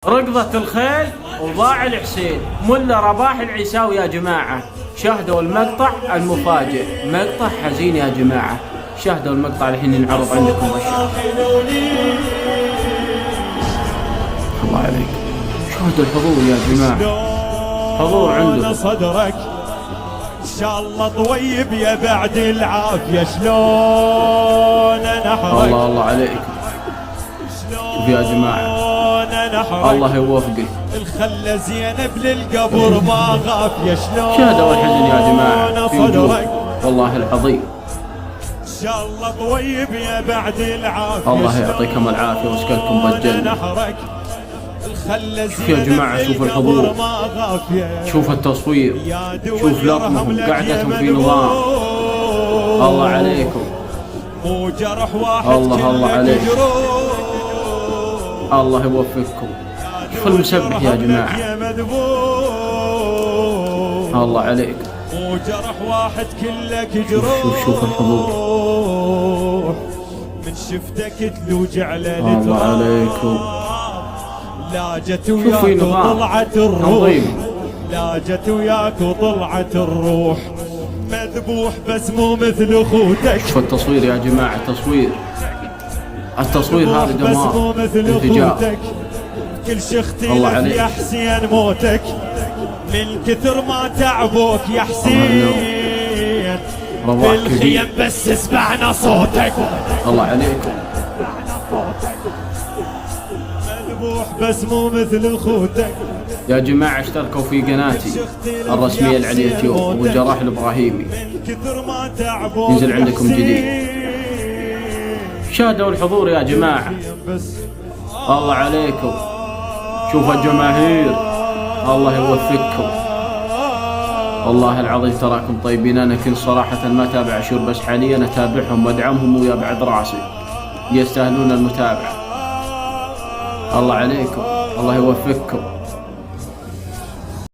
ركضة الخيل وضاع الحسين. ملا رباح العيساوي يا جماعة شاهدوا المقطع المفاجئ، مقطع حزين يا جماعة. شاهدوا المقطع الحين ينعرض عندكم بالشاشة. الله عليك، شاهدوا الحضور يا جماعة، حضور عندكم. صدرك ان شاء الله طويب يا بعد العافية، شلون نحرك. الله عليكم. شوف يا جماعة، الله يوفقه. الخلة زينب للقبر ما غاف، يا شلون شاهدوا الحزن يا جماعة في وجوه والله العظيم. ان شاء الله طويب يا بعد العافية، الله يعطيكم العافية ويسكنكم بالجنة. شوف يا جماعة، شوف الحضور، شوف التصوير، شوف لطمهم، قعدتهم في نظام. الله عليكم، الله عليكم، الله يوفقكم. شوف المسبح يا جماعة، الله عليكم. وجرح واحد كلك شوف الحضور، من شفتك تلوجع الله عليكم. لاجت وياك وطلعت الروح، لاجت وياك وطلعت الروح، مذبوح بس مو مثل اخوتك. شوف التصوير يا جماعة، التصوير هذا دمار انفجار. كل شي اختلف يا حسين موتك، من كثر ما تعبوك يا حسين، بالخيم بس سمعنا صوتك. الله عليكم، مذبوح بس مو مثل اخوتك. يا جماعة اشتركوا في قناتي الرسمية على اليوتيوب أبو الجراح الإبراهيمي، ينزل عندكم جديد. شاهدوا الحضور يا جماعة، الله عليكم. شوف الجماهير، الله يوفقكم. والله العظيم تراكم طيبين. أنا كنت صراحة ما أتابع عاشور، بس حاليا أتابعهم وأدعمهم ويا بعد راسي، يستاهلون المتابعة. الله عليكم، الله يوفقكم.